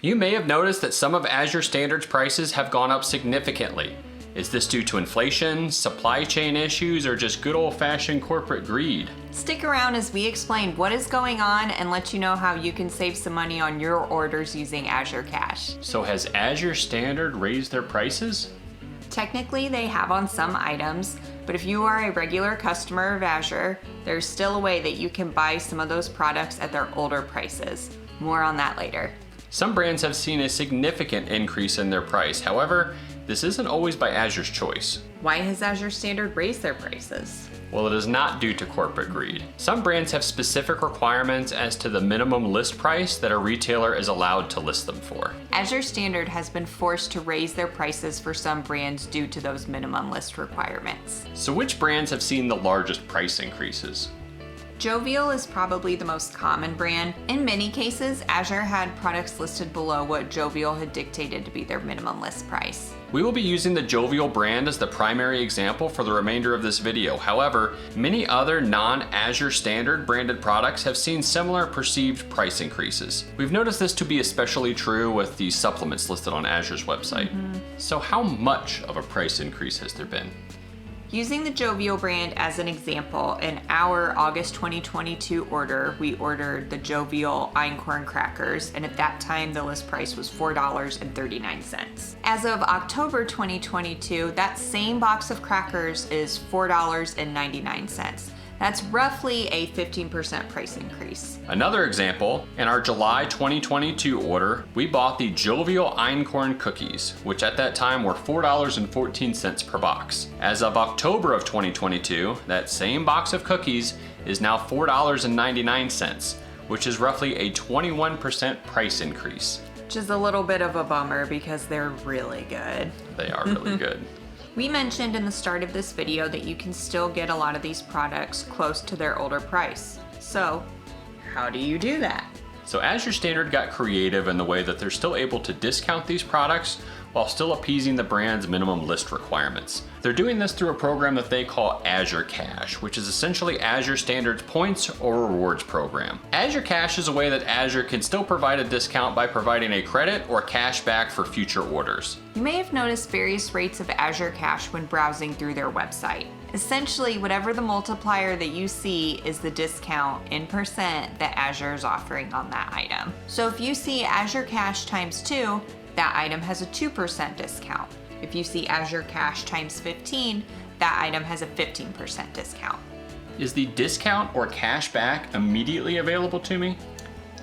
You may have noticed that some of Azure Standard's prices have gone up significantly. Is this due to inflation, supply chain issues, or just good old-fashioned corporate greed? Stick around as we explain what is going on and let you know how you can save some money on your orders using Azure Cash. So has Azure Standard raised their prices? Technically, they have on some items, but if you are a regular customer of Azure, there's still a way that you can buy some of those products at their older prices. More on that later. Some brands have seen a significant increase in their price. However, this isn't always by Azure's choice. Why has Azure Standard raised their prices? Well, it is not due to corporate greed. Some brands have specific requirements as to the minimum list price that a retailer is allowed to list them for. Azure Standard has been forced to raise their prices for some brands due to those minimum list requirements. So which brands have seen the largest price increases? Jovial is probably the most common brand. In many cases, Azure had products listed below what Jovial had dictated to be their minimum list price. We will be using the Jovial brand as the primary example for the remainder of this video. However, many other non-Azure Standard branded products have seen similar perceived price increases. We've noticed this to be especially true with the supplements listed on Azure's website. So how much of a price increase has there been? Using the Jovial brand as an example, in our August 2022 order, we ordered the Jovial einkorn crackers, and at that time the list price was $4.39. As of October 2022, that same box of crackers is $4.99. That's roughly a 15% price increase. Another example, in our July 2022 order, we bought the Jovial einkorn cookies, which at that time were $4.14 per box. As of October of 2022, that same box of cookies is now $4.99, which is roughly a 21% price increase. Which is a little bit of a bummer because they're really good. They are really good. We mentioned in the start of this video that you can still get a lot of these products close to their older price. So, how do you do that? So Azure Standard got creative in the way that they're still able to discount these products while still appeasing the brand's minimum list requirements. They're doing this through a program that they call Azure Cash, which is essentially Azure Standard's points or rewards program. Azure Cash is a way that Azure can still provide a discount by providing a credit or cash back for future orders. You may have noticed various rates of Azure Cash when browsing through their website. Essentially, whatever the multiplier that you see is the discount in percent that Azure is offering on that item. So if you see Azure Cash times 2, that item has a 2% discount. If you see Azure Cash times 15, that item has a 15% discount. Is the discount or cash back immediately available to me?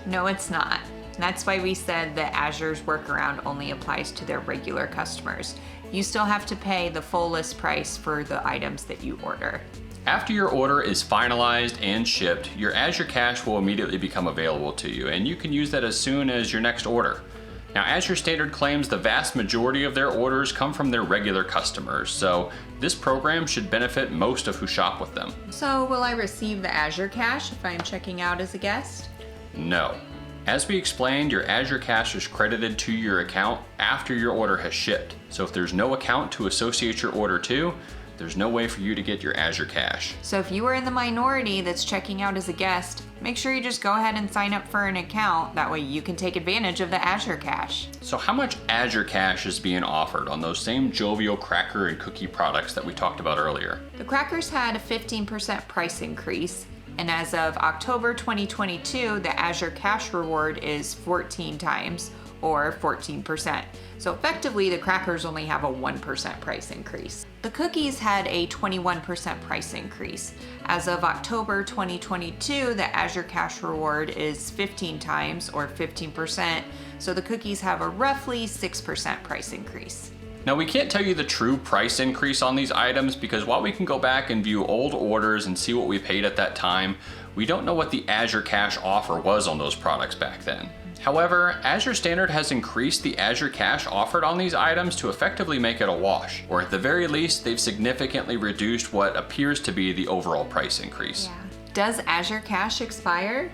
No, it's not. That's why we said that Azure's workaround only applies to their regular customers. You still have to pay the full list price for the items that you order. After your order is finalized and shipped, your Azure Cash will immediately become available to you, and you can use that as soon as your next order. Now, Azure Standard claims the vast majority of their orders come from their regular customers, so this program should benefit most of who shop with them. So will I receive the Azure Cash if I'm checking out as a guest? No. As we explained, your Azure Cash is credited to your account after your order has shipped. So if there's no account to associate your order to, there's no way for you to get your Azure Cash. So if you are in the minority that's checking out as a guest, make sure you just go ahead and sign up for an account. That way you can take advantage of the Azure Cash. So how much Azure Cash is being offered on those same Jovial cracker and cookie products that we talked about earlier? The crackers had a 15% price increase. And as of October 2022, the Azure Cash reward is 14 times or 14%. So effectively, the crackers only have a 1% price increase. The cookies had a 21% price increase. As of October 2022, the Azure Cash reward is 15 times or 15%. So the cookies have a roughly 6% price increase. Now, we can't tell you the true price increase on these items because while we can go back and view old orders and see what we paid at that time, we don't know what the Azure Cash offer was on those products back then. However, Azure Standard has increased the Azure Cash offered on these items to effectively make it a wash, or at the very least, they've significantly reduced what appears to be the overall price increase. Yeah. Does Azure Cash expire?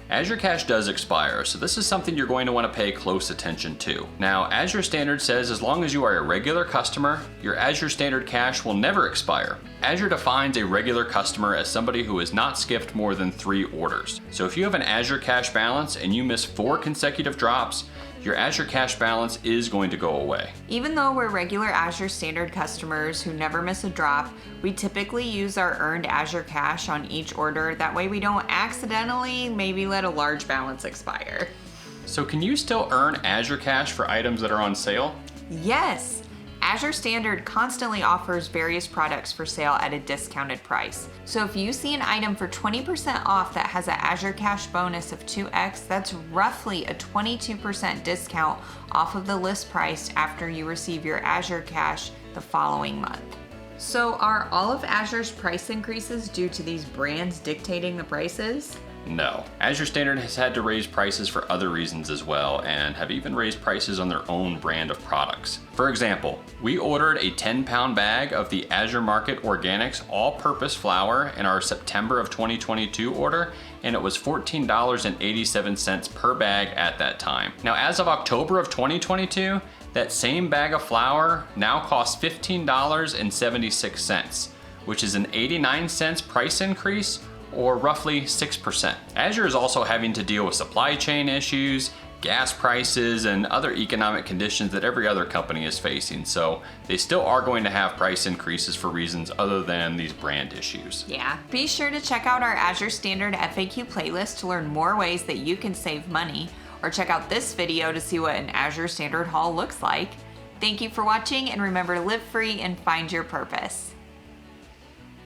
Azure Cash does expire, so this is something you're going to want to pay close attention to. Now, Azure Standard says as long as you are a regular customer, your Azure Standard Cash will never expire. Azure defines a regular customer as somebody who has not skipped more than 3 orders. So if you have an Azure Cash balance and you miss 4 consecutive drops, your Azure Cash balance is going to go away. Even though we're regular Azure Standard customers who never miss a drop, we typically use our earned Azure Cash on each order. That way we don't accidentally maybe let a large balance expire. So can you still earn Azure Cash for items that are on sale? Yes! Azure Standard constantly offers various products for sale at a discounted price. So if you see an item for 20% off that has an Azure Cash bonus of 2x, that's roughly a 22% discount off of the list price after you receive your Azure Cash the following month. So are all of Azure's price increases due to these brands dictating the prices? No. Azure Standard has had to raise prices for other reasons as well, and have even raised prices on their own brand of products. For example, we ordered a 10-pound bag of the Azure Market Organics all-purpose flour in our September of 2022 order, and it was $14.87 per bag at that time. Now, as of October of 2022, that same bag of flour now costs $15.76, which is an 89-cent price increase, or roughly 6%. Azure is also having to deal with supply chain issues, gas prices, and other economic conditions that every other company is facing, so they still are going to have price increases for reasons other than these brand issues. Yeah, be sure to check out our Azure Standard FAQ playlist to learn more ways that you can save money, or check out this video to see what an Azure Standard haul looks like. Thank you for watching, and remember to live free and find your purpose.